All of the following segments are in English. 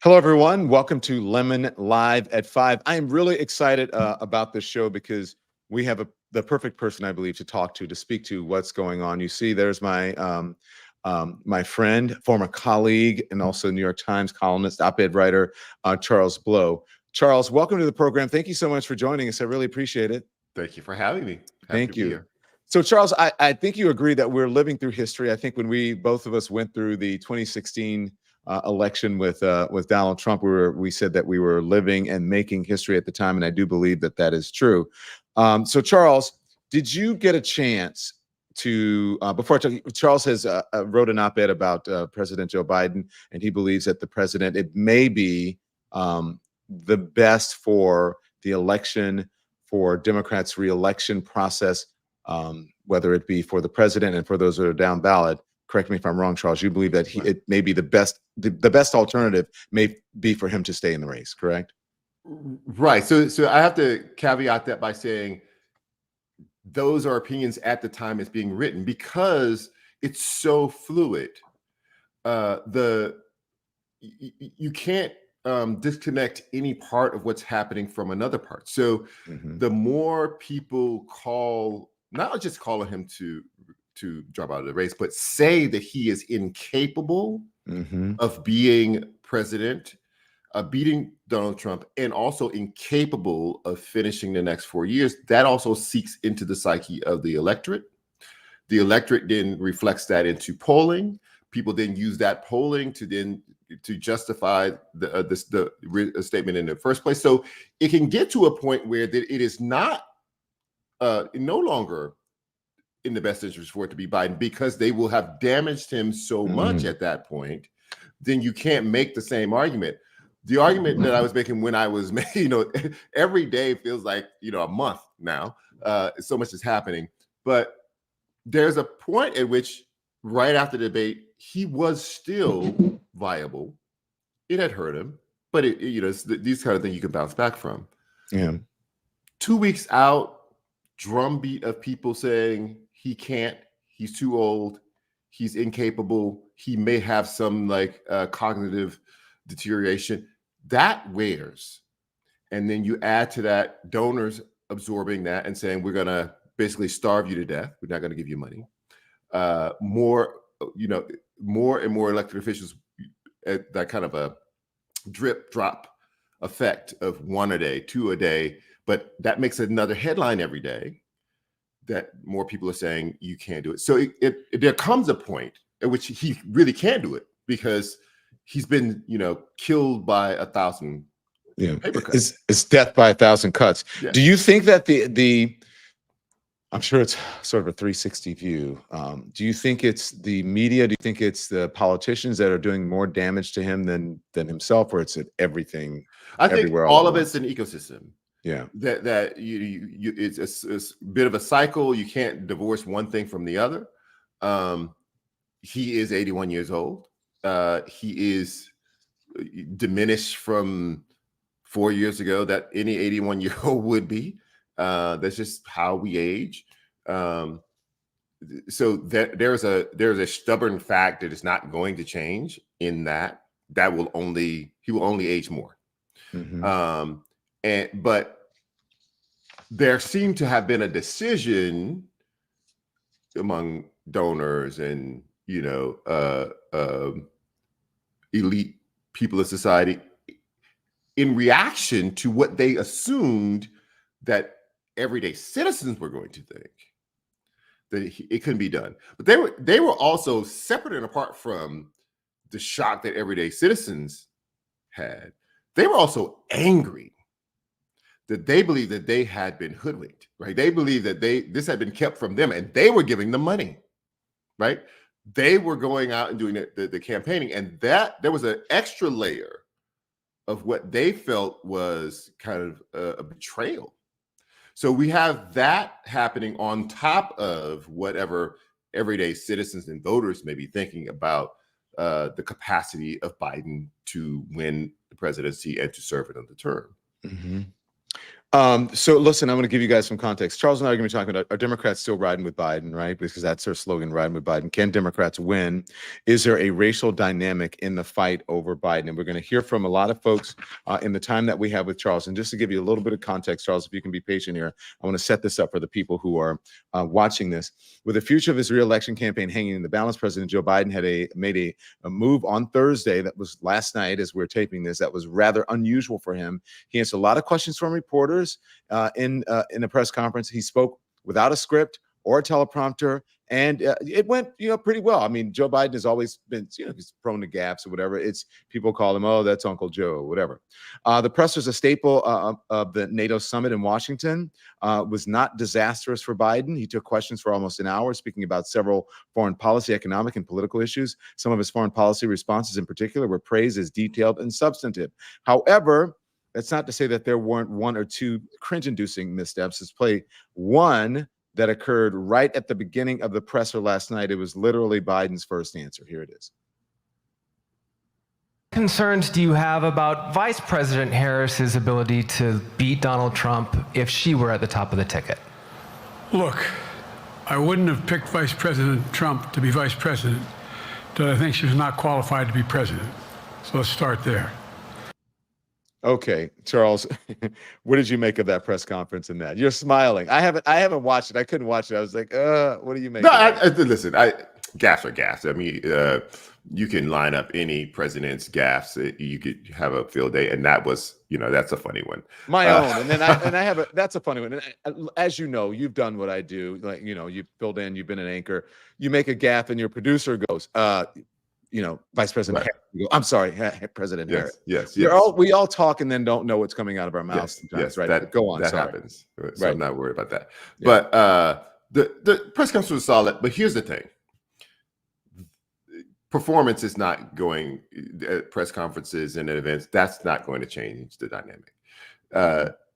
Hello, everyone. Welcome to Lemon Live at 5. I am really excited about this show because we have the perfect person, I believe, to speak to what's going on. You see, there's my friend, former colleague, and also New York Times columnist, op-ed writer, Charles Blow. Charles, welcome to the program. Thank you so much for joining us. I really appreciate it. Thank you for having me. Happy Thank to be you. here. So, Charles, I think you agree that we're living through history. I think when both of us went through the 2016 election with Donald Trump, we said that we were living and making history at the time, and I do believe that that is true. So, Charles, did you get a chance to before I tell you, Charles has wrote an op-ed about President Joe Biden, and he believes that the president, it may be the best for the election, for Democrats' re-election process, whether it be for the president and for those that are down ballot. Correct me if I'm wrong, Charles. You believe that it may be the best alternative may be for him to stay in the race, correct? Right. So I have to caveat that by saying those are opinions at the time it's being written because it's so fluid. You can't disconnect any part of what's happening from another part. So the more people not just calling him to drop out of the race, but say that he is incapable of being president, beating Donald Trump, and also incapable of finishing the next 4 years, that also seeks into the psyche of the electorate. The electorate then reflects that into polling. People then use that polling to justify the statement in the first place. So it can get to a point where it is not no longer in the best interest for it to be Biden, because they will have damaged him so much at that point. Then you can't make the same argument. The argument that I was making when I was, every day feels like, a month now. So much is happening. But there's a point at which, right after the debate, he was still viable. It had hurt him, but it's these kind of things you can bounce back from. Yeah. 2 weeks out, drumbeat of people saying he can't, he's too old, he's incapable, he may have some cognitive deterioration. That wears. And then you add to that donors absorbing that and saying, we're going to basically starve you to death. We're not going to give you money. More and more elected officials at that kind of a drip drop effect of one a day, two a day, but that makes another headline every day that more people are saying you can't do it. So there comes a point at which he really can do it because he's been, killed by 1,000 paper cuts. It's death by 1,000 cuts. Yeah. Do you think that I'm sure it's sort of a 360 view. Do you think it's the media? Do you think it's the politicians that are doing more damage to him than himself, or it's everything? I think all of it's an ecosystem. Yeah. That it's a bit of a cycle. You can't divorce one thing from the other. He is 81 years old. He is diminished from 4 years ago that any 81-year-old would be. That's just how we age. So there's a stubborn fact that is not going to change in that he will only age more. But there seemed to have been a decision among donors and elite people of society in reaction to what they assumed that everyday citizens were going to think, that it couldn't be done. But they were also separate and apart from the shock that everyday citizens had. They were also angry that they believed that they had been hoodwinked, right? They believed that this had been kept from them and they were giving them money, right? They were going out and doing the campaigning, and that there was an extra layer of what they felt was kind of a betrayal. So we have that happening on top of whatever everyday citizens and voters may be thinking about the capacity of Biden to win the presidency and to serve another term. So listen, I'm going to give you guys some context. Charles and I are going to be talking about, are Democrats still riding with Biden, right? Because that's their slogan, riding with Biden. Can Democrats win? Is there a racial dynamic in the fight over Biden? And we're going to hear from a lot of folks in the time that we have with Charles. And just to give you a little bit of context, Charles, if you can be patient here, I want to set this up for the people who are watching this. With the future of his reelection campaign hanging in the balance, President Joe Biden had made a move on Thursday that was last night as we're taping this that was rather unusual for him. He answered a lot of questions from reporters in a press conference. He spoke without a script or a teleprompter, and it went, pretty well. I mean, Joe Biden has always been, he's prone to gaps or whatever. It's people call him, oh, that's Uncle Joe, or whatever. The press was a staple of the NATO summit in Washington. Was not disastrous for Biden. He took questions for almost an hour, speaking about several foreign policy, economic, and political issues. Some of his foreign policy responses, in particular, were praised as detailed and substantive. However, that's not to say that there weren't one or two cringe-inducing missteps. Let's play one that occurred right at the beginning of the presser last night. It was literally Biden's first answer. Here it is. Concerns do you have about Vice President Harris's ability to beat Donald Trump if she were at the top of the ticket? Look, I wouldn't have picked Vice President Trump to be vice president, but I think she was not qualified to be president. So let's start there. Okay, Charles, what did you make of that press conference and that? You're smiling. I haven't watched it. I couldn't watch it. I was like, what do you make? No, listen, gaffes are gaffes. I mean, you can line up any president's gaffes. You could have a field day, and that was, that's a funny one. My own, and then I have that's a funny one. And as you know, you've done what I do. Like, you filled in. You've been an anchor. You make a gaffe, and your producer goes, Vice President Harris. I'm sorry, President Harris. Yes. We all talk and then don't know what's coming out of our mouths sometimes, right? That, go on. That sorry. happens. So I'm not worried about that. Yeah. But the press conference was solid. But here's the thing. Performance is not going at press conferences and at events. That's not going to change the dynamic.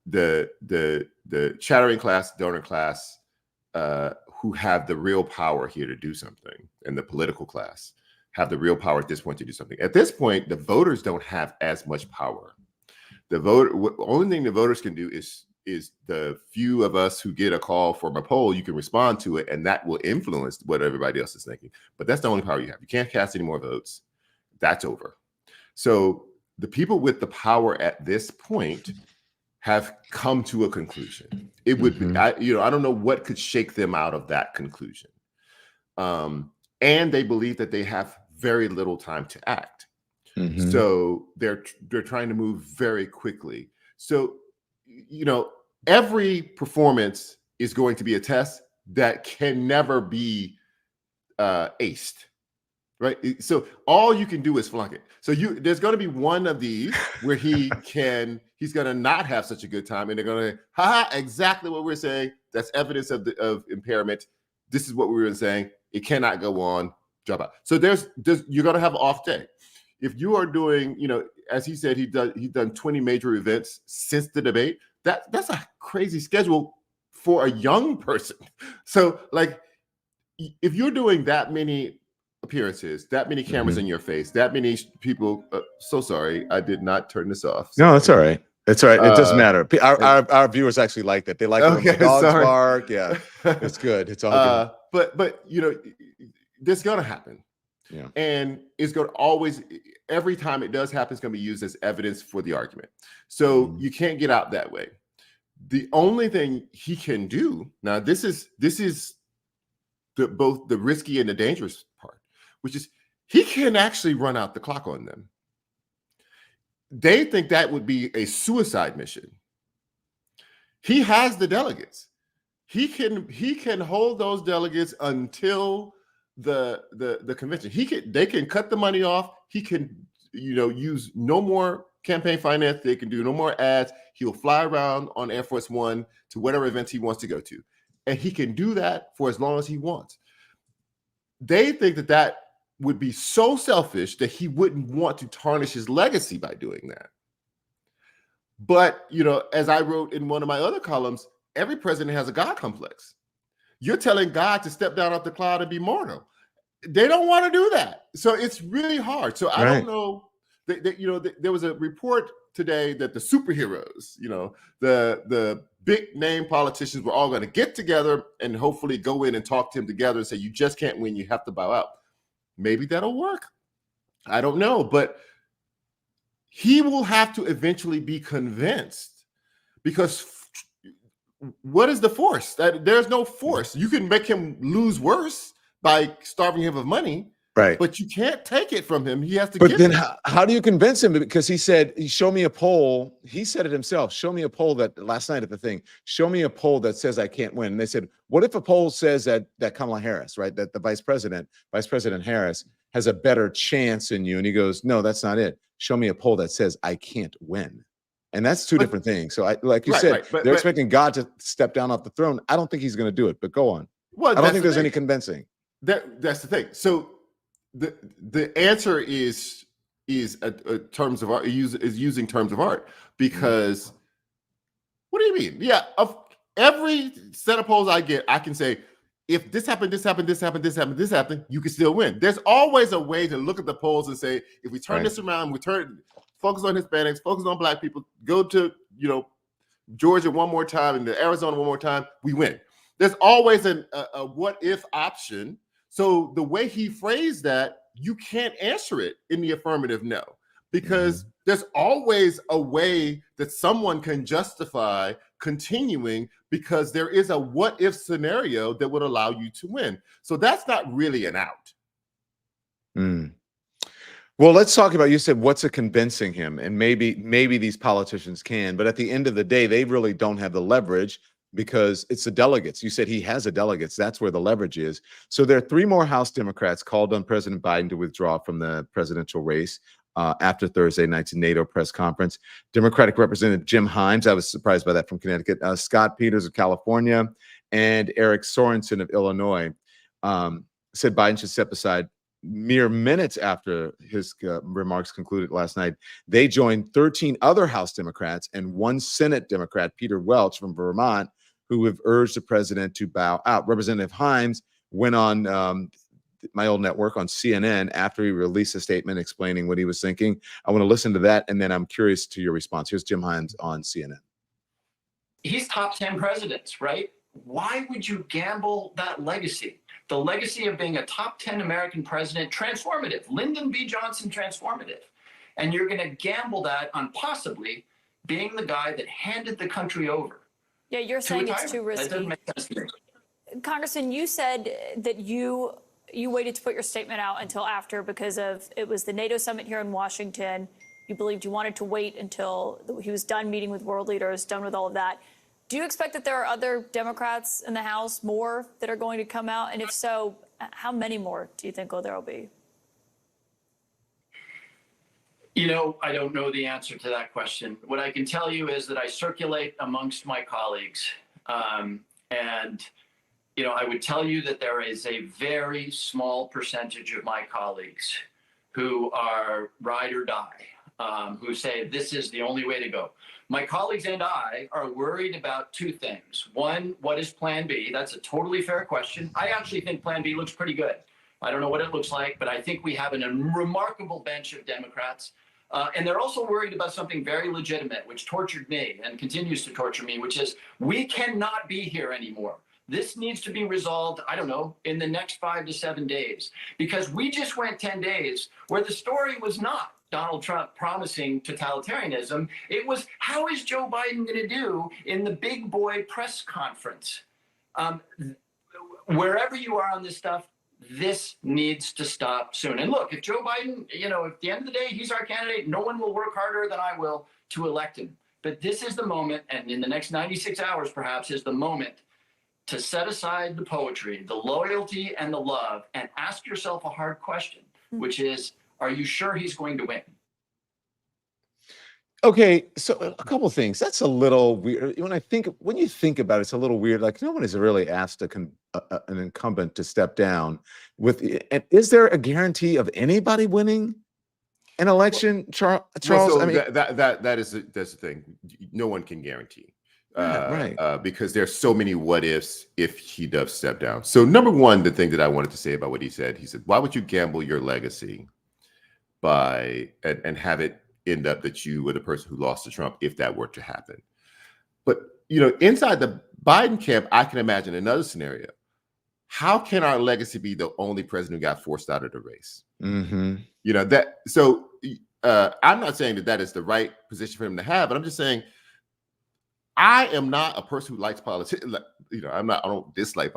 The chattering class, donor class, who have the real power here to do something, and the political class have the real power at this point to do something. At this point, the voters don't have as much power. The only thing the voters can do is the few of us who get a call from a poll, you can respond to it, and that will influence what everybody else is thinking. But that's the only power you have. You can't cast any more votes. That's over. So the people with the power at this point have come to a conclusion. It would be, I don't know what could shake them out of that conclusion. And they believe that they have very little time to act. So they're trying to move very quickly. So, every performance is going to be a test that can never be aced, right? So all you can do is flunk it. So there's going to be one of these where he's going to not have such a good time, and they're going to, exactly what we're saying. That's evidence of impairment. This is what we were saying. It cannot go on. Drop out. So you're going to have an off day. If you are doing, as he said, he's done 20 major events since the debate. That's a crazy schedule for a young person. So, like, if you're doing that many appearances, that many cameras in your face, that many people. So sorry, I did not turn this off. No, that's all right. It's all right. It doesn't matter. Our viewers actually like that. They like when the dogs bark. Yeah, it's good. It's all good. But this is going to happen. Yeah. And it's going to always, every time it does happen, it's going to be used as evidence for the argument. So you can't get out that way. The only thing he can do now, this is both the risky and the dangerous part, which is he can actually run out the clock on them. They think that would be a suicide mission. He has the delegates. He can hold those delegates until the convention. They can cut the money off. He can use no more campaign finance. They can do no more ads. He'll fly around on Air Force One to whatever events he wants to go to, and he can do that for as long as he wants. They think that would be so selfish that he wouldn't want to tarnish his legacy by doing that. But as I wrote in one of my other columns, every president has a God complex. You're telling God to step down off the cloud and be mortal. They don't want to do that. So it's really hard. So I don't know. There was a report today that the superheroes, the big name politicians were all going to get together and hopefully go in and talk to him together and say, you just can't win, you have to bow out. Maybe that'll work. I don't know, but he will have to eventually be convinced, because what is the force? There's no force. You can make him lose worse by starving him of money, right? But you can't take it from him. He has to. But then, how do you convince him? Because he said, "Show me a poll." He said it himself. Show me a poll that last night at the thing. Show me a poll that says I can't win. And they said, "What if a poll says that Kamala Harris, right, that the Vice President Harris has a better chance than you?" And he goes, "No, that's not it. Show me a poll that says I can't win." And that's two different things. So, like you said, they're expecting God to step down off the throne. I don't think he's going to do it. But go on. Well, I don't think there's any convincing. That's the thing. So the answer is a terms of art. Is using terms of art, because what do you mean? Yeah, of every set of polls I get, I can say, if this happened, this happened, this happened, this happened, this happened, you can still win. There's always a way to look at the polls and say, if we turn this around, focus on Hispanics, focus on Black people, go to Georgia one more time and Arizona one more time, we win. There's always a what if option. So the way he phrased that, you can't answer it in the affirmative no, because there's always a way that someone can justify continuing, because there is a what if scenario that would allow you to win. So that's not really an out. Well, let's talk about, you said, what's a convincing him? And maybe these politicians can, but at the end of the day, they really don't have the leverage, because it's the delegates. You said he has the delegates. That's where the leverage is. So there are 3 more House Democrats called on President Biden to withdraw from the presidential race after Thursday night's NATO press conference. Democratic Representative Jim Himes, I was surprised by that, from Connecticut, Scott Peters of California, and Eric Sorensen of Illinois said Biden should step aside. Mere minutes after his remarks concluded last night, they joined 13 other House Democrats and 1 Senate Democrat, Peter Welch from Vermont, who have urged the president to bow out. Representative Himes went on my old network on CNN after he released a statement explaining what he was thinking. I want to listen to that, and then I'm curious to your response. Here's Jim Himes on CNN. He's top 10 presidents, right? Why would you gamble that legacy? The legacy of being a top 10 American president, transformative, Lyndon B. Johnson transformative. And you're going to gamble that on possibly being the guy that handed the country over. Yeah, you're saying it's too risky. That doesn't make sense to me. Congressman, you said that you waited to put your statement out until after, because it was the NATO summit here in Washington. You believed you wanted to wait until he was done meeting with world leaders, done with all of that. Do you expect that there are other Democrats in the House, more, that are going to come out? And if so, how many more do you think there will be? I don't know the answer to that question. What I can tell you is that I circulate amongst my colleagues. And I would tell you that there is a very small percentage of my colleagues who are ride or die, who say this is the only way to go. My colleagues and I are worried about 2 things. One, what is Plan B? That's a totally fair question. I actually think Plan B looks pretty good. I don't know what it looks like, but I think we have a remarkable bench of Democrats. And they're also worried about something very legitimate, which tortured me and continues to torture me, which is we cannot be here anymore. This needs to be resolved, I don't know, in the next 5 to 7 days, because we just went 10 days where the story was not Donald Trump promising totalitarianism. It was, how is Joe Biden going to do in the big boy press conference? Wherever you are on this stuff, this needs to stop soon. And look, if Joe Biden, at the end of the day, he's our candidate, no one will work harder than I will to elect him. But this is the moment, and in the next 96 hours, perhaps, is the moment to set aside the poetry, the loyalty, and the love, and ask yourself a hard question, which is, are you sure he's going to win? Okay, so a couple of things. That's a little weird. When you think about it, it's a little weird. Like, no one has really asked an incumbent to step down. And is there a guarantee of anybody winning an election, Charles? So that's the thing. No one can guarantee. Right. Because there's so many what ifs if he does step down. So number one, the thing that I wanted to say about what he said, why would you gamble your legacy by and have it end up that you were the person who lost to Trump if that were to happen. But inside the Biden camp, I can imagine another scenario. How can our legacy be the only president who got forced out of the race? That. So I'm not saying that is the right position for him to have, but I'm just saying I am not a person who likes politics. I don't dislike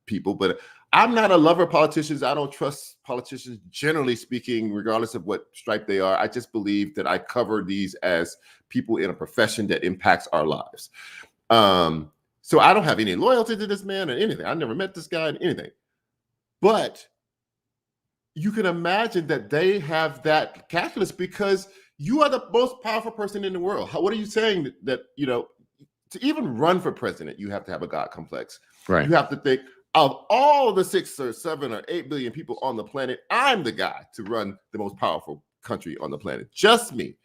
people, but I'm not a lover of politicians. I don't trust politicians, generally speaking, regardless of what stripe they are. I just believe that I cover these as people in a profession that impacts our lives. So I don't have any loyalty to this man or anything. I never met this guy or anything. But you can imagine that they have that calculus because you are the most powerful person in the world. What are you saying that to even run for president, you have to have a God complex. Right. You have to think, of all the 6 or 7 or 8 billion people on the planet, I'm the guy to run the most powerful country on the planet. Just me.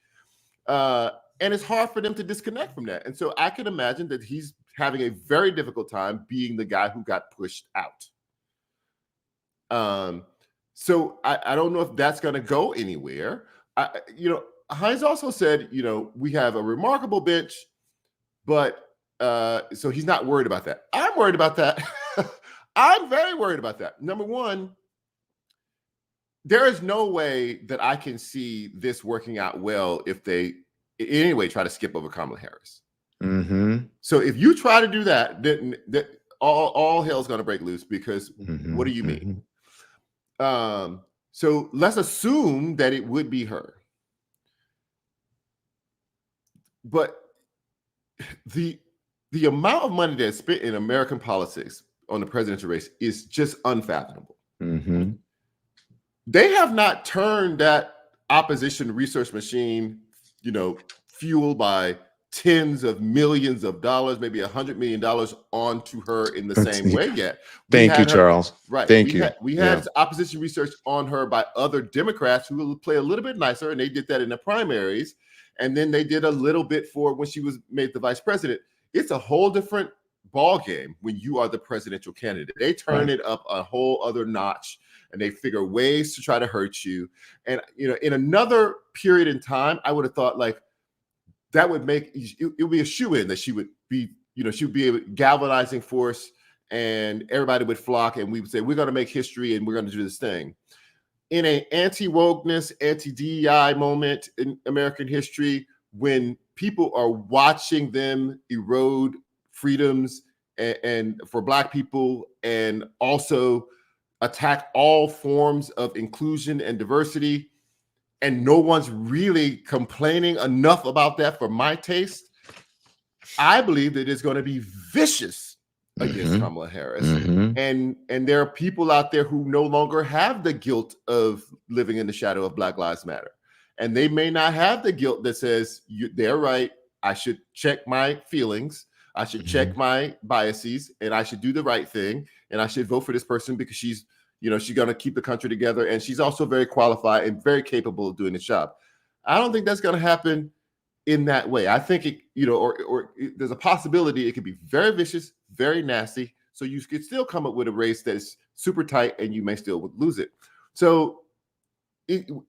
And it's hard for them to disconnect from that. And so I can imagine that he's having a very difficult time being the guy who got pushed out. So I don't know if that's going to go anywhere. Heinz also said, we have a remarkable bench, but so he's not worried about that. I'm worried about that. I'm very worried about that. Number one, there is no way that I can see this working out well if they in any way try to skip over Kamala Harris. So if you try to do that, then all hell's going to break loose because what do you mean? So let's assume that it would be her. But the amount of money that's spent in American politics on the presidential race is just unfathomable. They have not turned that opposition research machine, fueled by tens of millions of dollars, maybe $100 million onto her in the same way yet. Thank you, Charles. Right. Thank you. We had opposition research on her by other Democrats who will play a little bit nicer, and they did that in the primaries. And then they did a little bit for when she was made the vice president. It's a whole different ball game when you are the presidential candidate. They turn it up a whole other notch, and they figure ways to try to hurt you. And in another period in time, I would have thought like that would make it would be a shoe-in that she would be, she would be a galvanizing force, and everybody would flock, and we would say we're going to make history and we're going to do this thing. In an anti-wokeness, anti-DEI moment in American history, when people are watching them erode freedoms and for Black people, and also attack all forms of inclusion and diversity, and no one's really complaining enough about that for my taste, I believe that it's going to be vicious against Kamala Harris. And there are people out there who no longer have the guilt of living in the shadow of Black Lives Matter. And they may not have the guilt that says, they're right, I should check my feelings, I should check my biases, and I should do the right thing, and I should vote for this person because she's going to keep the country together, and she's also very qualified and very capable of doing this job. I don't think that's going to happen in that way. I think there's a possibility it could be very vicious, very nasty, so you could still come up with a race that is super tight, and you may still lose it. So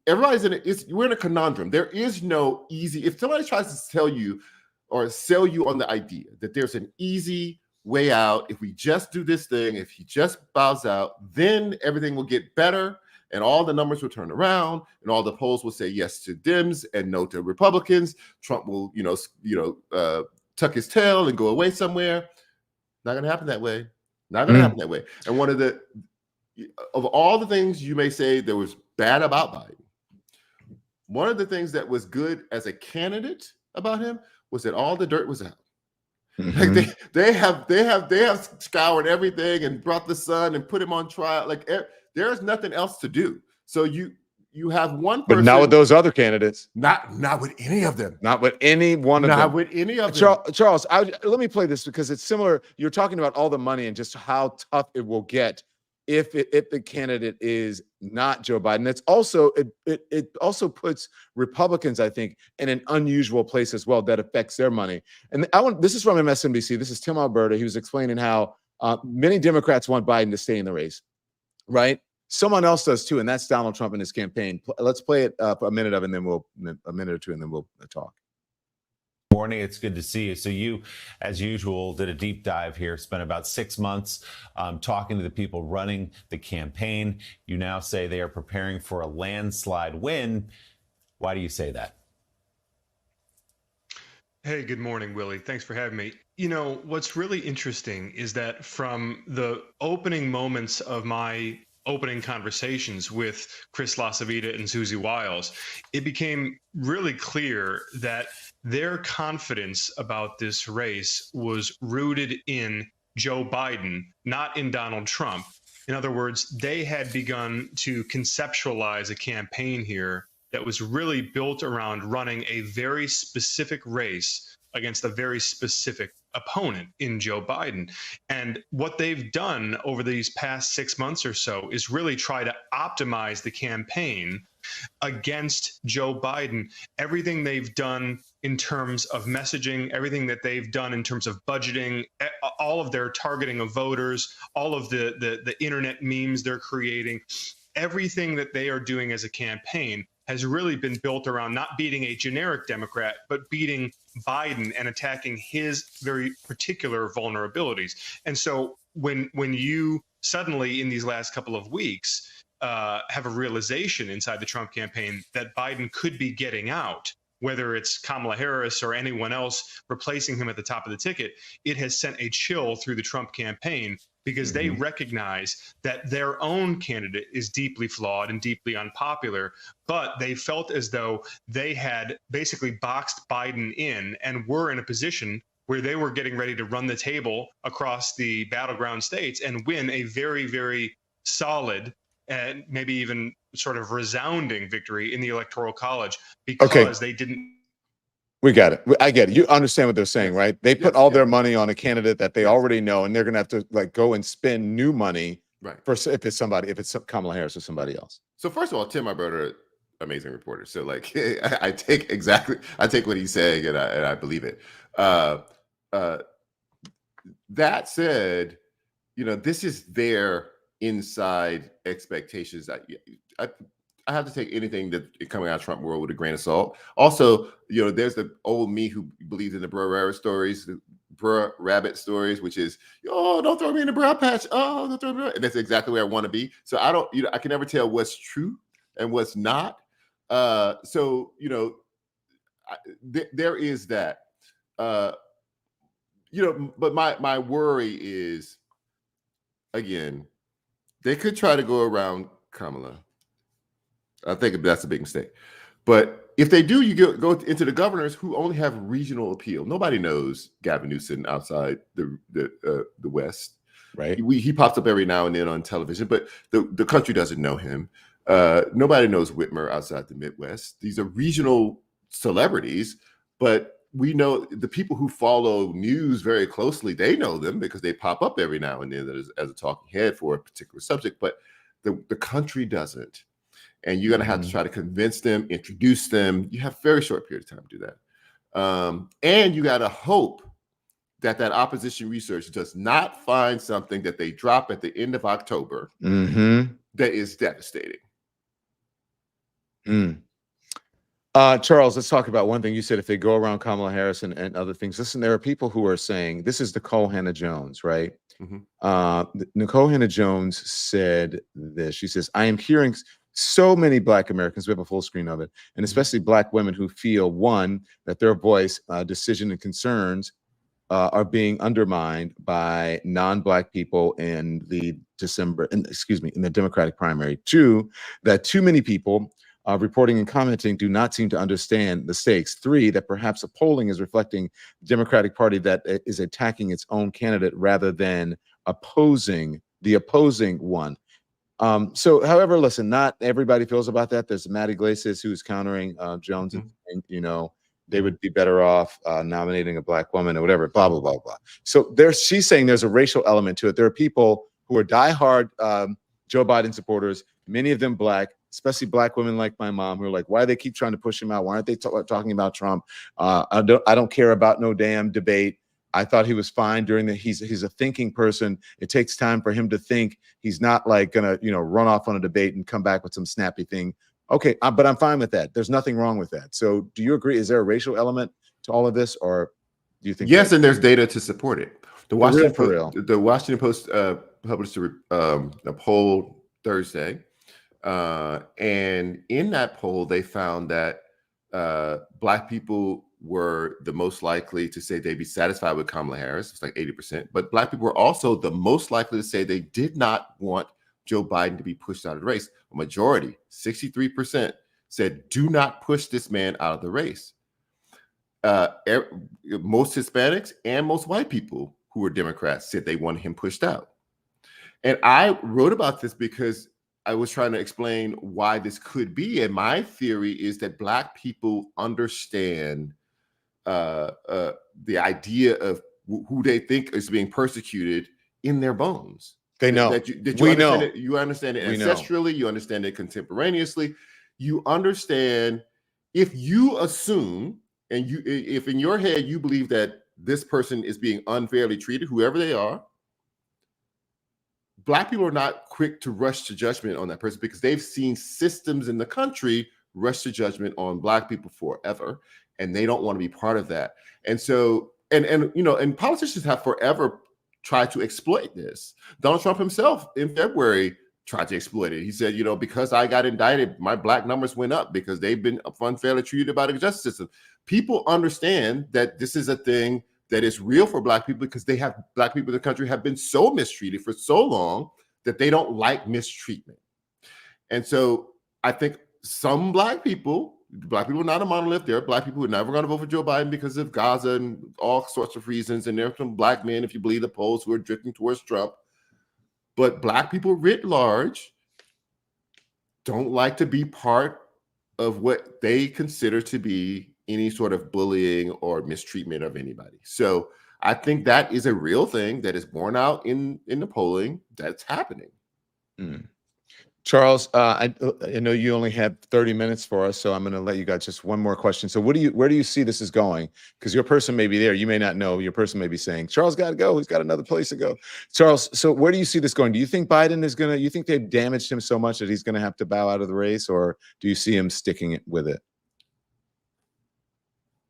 everybody's we're in a conundrum. There is no easy. If somebody tries to tell you or sell you on the idea that there's an easy way out, if we just do this thing, if he just bows out, then everything will get better, and all the numbers will turn around, and all the polls will say yes to Dems and no to Republicans. Trump will, tuck his tail and go away somewhere. Not going to happen that way. Not going to happen that way. And one of all the things you may say there was bad about Biden, one of the things that was good as a candidate about him was that all the dirt was out. Like they have scoured everything and brought the son and put him on trial. Like there's nothing else to do. So you have one person, but not with those other candidates. Not with any of them. Not with any one of them. Not with any of them. Charles, let me play this because it's similar. You're talking about all the money and just how tough it will get if the candidate is not Joe Biden. It's also it also puts Republicans, I think, in an unusual place as well that affects their money. And this is from MSNBC. This is Tim Alberta. He was explaining how many Democrats want Biden to stay in the race, right? someone else does too, and that's Donald Trump and his campaign. Let's play it a minute of, and then a minute or two, and then we'll talk. Morning, it's good to see you. So you, as usual, did a deep dive here, spent about 6 months talking to the people running the campaign. You now say they are preparing for a landslide win. Why do you say that? Hey, good morning, Willie. Thanks for having me. You know, what's really interesting is that from the opening moments of my opening conversations with Chris LaCivita and Susie Wiles, it became really clear that their confidence about this race was rooted in Joe Biden, not in Donald Trump. In other words, they had begun to conceptualize a campaign here that was really built around running a very specific race against a very specific opponent in Joe Biden. And what they've done over these past 6 months or so is really try to optimize the campaign against Joe Biden. Everything they've done in terms of messaging, everything that they've done in terms of budgeting, all of their targeting of voters, all of the internet memes they're creating, everything that they are doing as a campaign has really been built around not beating a generic Democrat, but beating Biden and attacking his very particular vulnerabilities. And so when you suddenly in these last couple of weeks have a realization inside the Trump campaign that Biden could be getting out, whether it's Kamala Harris or anyone else replacing him at the top of the ticket, it has sent a chill through the Trump campaign because they recognize that their own candidate is deeply flawed and deeply unpopular, but they felt as though they had basically boxed Biden in and were in a position where they were getting ready to run the table across the battleground states and win a very, very solid and maybe even sort of resounding victory in the Electoral College because they didn't. We got it. I get it. You understand what they're saying, right? They put all their money on a candidate that they already know, and they're going to have to like go and spend new money for if it's Kamala Harris or somebody else. So first of all, Tim, my brother, amazing reporter. So like, I take what he's saying and I believe it. That said, you know, this is their inside expectations. I have to take anything that coming out of Trump world with a grain of salt. Also, you know, there's the old me who believes in the Brer Rabbit stories, which is, oh, don't throw me in the brown patch. Oh, don't throw me. And that's exactly where I want to be. So I can never tell what's true and what's not. So, you know, there is that. You know, but my worry is, again, they could try to go around Kamala. I think that's a big mistake. But if they do, you go into the governors who only have regional appeal. Nobody knows Gavin Newsom outside the West. Right. He pops up every now and then on television, but the country doesn't know him. Nobody knows Whitmer outside the Midwest. These are regional celebrities, but we know the people who follow news very closely. They know them because they pop up every now and then as a talking head for a particular subject, but the country doesn't. And you're going to have to try to convince them, introduce them. You have a very short period of time to do that. And you got to hope that opposition research does not find something that they drop at the end of October that is devastating. Charles, let's talk about one thing. You said if they go around Kamala Harris and other things. Listen, there are people who are saying, this is Nicole Hannah-Jones, right? Nicole Hannah-Jones said this. She says, I am hearing so many Black Americans, we have a full screen of it, and especially Black women who feel, one, that their voice, decision, and concerns are being undermined by non-Black people in the Democratic primary. Two, that too many people reporting and commenting do not seem to understand the stakes. Three, that perhaps the polling is reflecting the Democratic Party that is attacking its own candidate rather than opposing the opposing one. So, however, listen, not everybody feels about that. There's Matt Iglesias who's countering Jones, and you know, they would be better off nominating a Black woman or whatever, blah, blah, blah, blah. So she's saying there's a racial element to it. There are people who are diehard Joe Biden supporters, many of them Black, especially Black women like my mom, who are like, why do they keep trying to push him out? Why aren't they talking about Trump? I don't care about no damn debate. I thought he was fine during the, he's a thinking person. It takes time for him to think. He's not like gonna, run off on a debate and come back with some snappy thing. Okay, but I'm fine with that. There's nothing wrong with that. So do you agree? Is there a racial element to all of this, or do you think? Yes, and there's data to support it. The Washington Post published a poll Thursday, and in that poll, they found that Black people were the most likely to say they'd be satisfied with Kamala Harris. It's like 80%. But Black people were also the most likely to say they did not want Joe Biden to be pushed out of the race. A majority, 63%, said do not push this man out of the race. Most Hispanics and most white people who were Democrats said they wanted him pushed out. And I wrote about this because I was trying to explain why this could be. And my theory is that Black people understand the idea of who they think is being persecuted in their bones. They know. We know. You understand it ancestrally. You understand it contemporaneously. You understand if you assume, and if in your head you believe that this person is being unfairly treated, whoever they are, Black people are not quick to rush to judgment on that person because they've seen systems in the country rush to judgment on Black people forever, and they don't want to be part of that. And so, and politicians have forever tried to exploit this. Donald Trump himself in February tried to exploit it. He said, because I got indicted, my Black numbers went up because they've been unfairly treated by the justice system. People understand that this is a thing that is real for Black people because Black people in the country have been so mistreated for so long that they don't like mistreatment. And so I think some Black people are not a monolith. There are Black people who are never going to vote for Joe Biden because of Gaza and all sorts of reasons. And there are some Black men, if you believe the polls, who are drifting towards Trump. But Black people writ large don't like to be part of what they consider to be any sort of bullying or mistreatment of anybody. So I think that is a real thing that is borne out in the polling that's happening. Charles, I know you only had 30 minutes for us, so I'm going to let you guys just one more question. So where do you see this is going? Because your person may be there. You may not know. Your person may be saying, Charles got to go. He's got another place to go. Charles, so where do you see this going? Do you think Biden is going to, you think they've damaged him so much that he's going to have to bow out of the race, or do you see him sticking with it?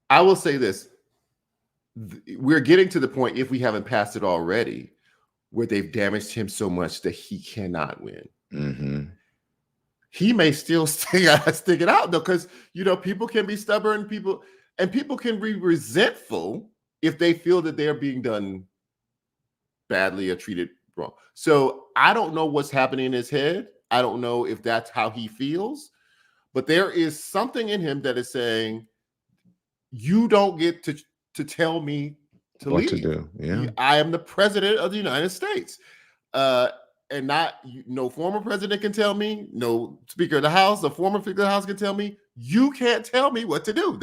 I will say this. We're getting to the point, if we haven't passed it already, where they've damaged him so much that he cannot win. Mm-hmm. He may still stick it out though, because people can be stubborn, people can be resentful if they feel that they're being done badly or treated wrong. So I don't know what's happening in his head. I don't know if that's how he feels, but there is something in him that is saying, you don't get to tell me what leave. To do. Yeah, I am the president of the United States. And no former president can tell me, no Speaker of the House, a former Speaker of the House can tell me, you can't tell me what to do.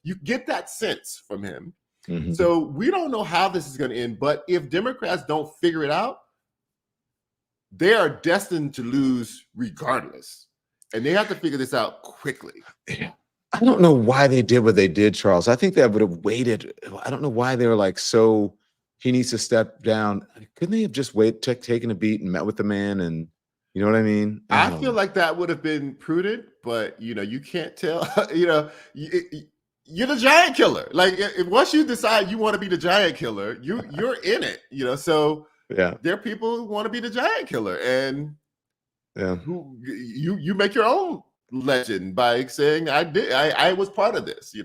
You get that sense from him. Mm-hmm. So we don't know how this is going to end, but if Democrats don't figure it out, they are destined to lose regardless. And they have to figure this out quickly. Yeah. I don't know why they did what they did, Charles. I think they would have waited. I don't know why they were like, so he needs to step down. Couldn't they have just taken a beat and met with the man? And you know what I mean? I feel like that would have been prudent, but you can't tell. You're the giant killer. Like once you decide you want to be the giant killer, you're in it. So yeah, there are people who want to be the giant killer, and who you make your own legend by saying I was part of this.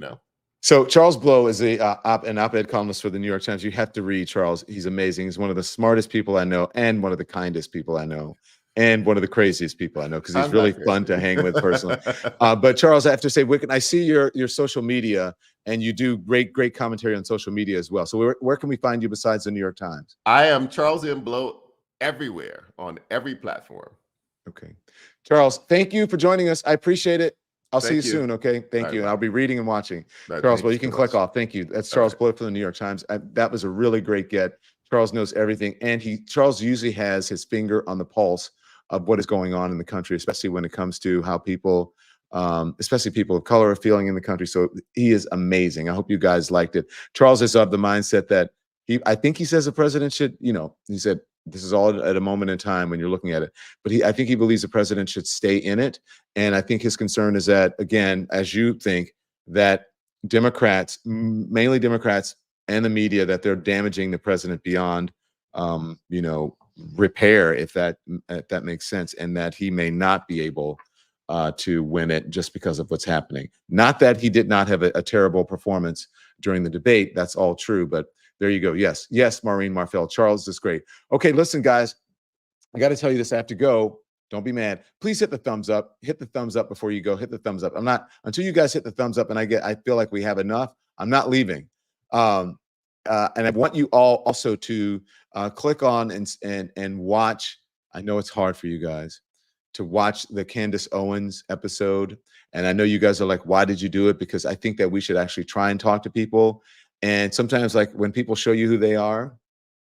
So Charles Blow is an op-ed columnist for the New York Times. You have to read Charles. He's amazing. He's one of the smartest people I know, and one of the kindest people I know, and one of the craziest people I know, because he's really fun to hang with personally. But Charles, I have to say, Wicked, I see your social media, and you do great commentary on social media as well. So where can we find you besides the New York Times? I am Charles M. Blow everywhere, on every platform. Okay. Charles, thank you for joining us. I appreciate it. I'll see you soon. Okay. Thank you. And I'll be reading and watching. Charles, well, you can click off. Thank you. That's Charles Blow for the New York Times. That was a really great get. Charles knows everything. And Charles usually has his finger on the pulse of what is going on in the country, especially when it comes to how people, especially people of color, are feeling in the country. So he is amazing. I hope you guys liked it. Charles is of the mindset that I think he says the president should, he said this is all at a moment in time when you're looking at it. But I think he believes the president should stay in it. And I think his concern is that, again, as you think, that Democrats, mainly Democrats and the media, that they're damaging the president beyond, repair, if that makes sense, and that he may not be able to win it just because of what's happening. Not that he did not have a terrible performance during the debate. That's all true. But there you go. Yes, Maureen Marfell. Charles is great. Okay, listen, guys, I got to tell you this. I have to go. Don't be mad. Please hit the thumbs up. Hit the thumbs up before you go. Hit the thumbs up. Until you guys hit the thumbs up and I feel like we have enough, I'm not leaving. And I want you all also to click on and watch. I know it's hard for you guys to watch the Candace Owens episode. And I know you guys are like, why did you do it? Because I think that we should actually try and talk to people. And sometimes, like, when people show you who they are,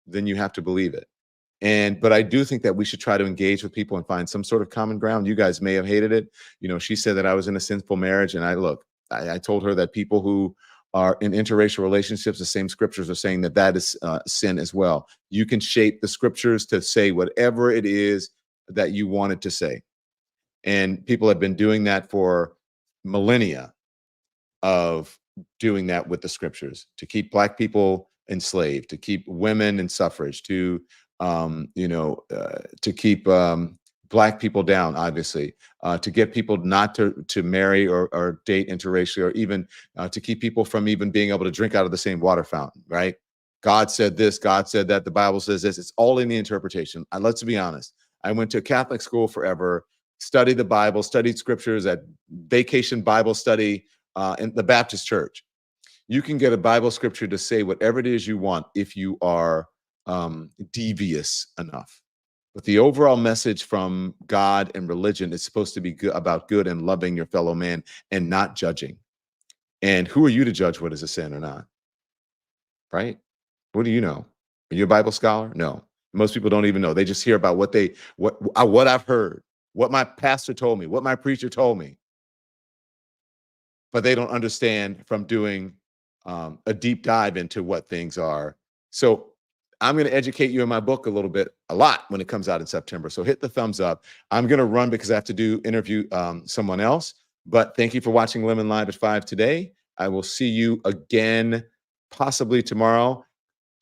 then you have to believe it. But I do think that we should try to engage with people and find some sort of common ground. You guys may have hated it. She said that I was in a sinful marriage. And I told her that people who are in interracial relationships, the same scriptures are saying that is sin as well. You can shape the scriptures to say whatever it is that you want it to say. And people have been doing that for millennia of doing that with the scriptures, to keep Black people enslaved, to keep women in suffrage, to keep Black people down, obviously, to get people not to marry or date interracially, or even to keep people from even being able to drink out of the same water fountain, right? God said this, God said that, the Bible says this. It's all in the interpretation. And let's be honest. I went to Catholic school forever, studied the Bible, studied scriptures at vacation Bible study in the Baptist church. You can get a Bible scripture to say whatever it is you want if you are devious enough. But the overall message from God and religion is supposed to be about good and loving your fellow man and not judging. And who are you to judge what is a sin or not? Right? What do you know? Are you a Bible scholar? No. Most people don't even know. They just hear about what I've heard, what my pastor told me, what my preacher told me. But they don't understand from doing a deep dive into what things are. So I'm going to educate you in my book a lot when it comes out in September. So hit the thumbs up. I'm going to run because I have to interview someone else. But thank you for watching Lemon Live at 5 today. I will see you again possibly tomorrow.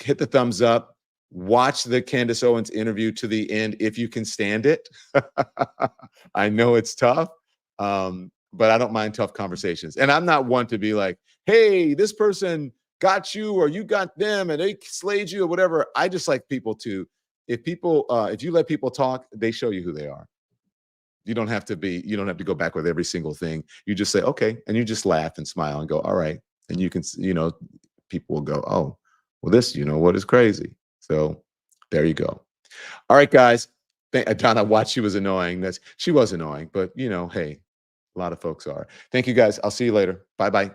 Hit the thumbs up. Watch the Candace Owens interview to the end if you can stand it. I know it's tough, but I don't mind tough conversations. And I'm not one to be like, hey, this person got you or you got them and they slayed you or whatever. I just like people to, if you let people talk, they show you who they are. You don't have to go back with every single thing. You just say, okay. And you just laugh and smile and go, all right. And you can, people will go, oh, well, this, what is crazy. So there you go. All right, guys. Donna watched, she was annoying. She was annoying, but hey, a lot of folks are. Thank you, guys. I'll see you later. Bye-bye.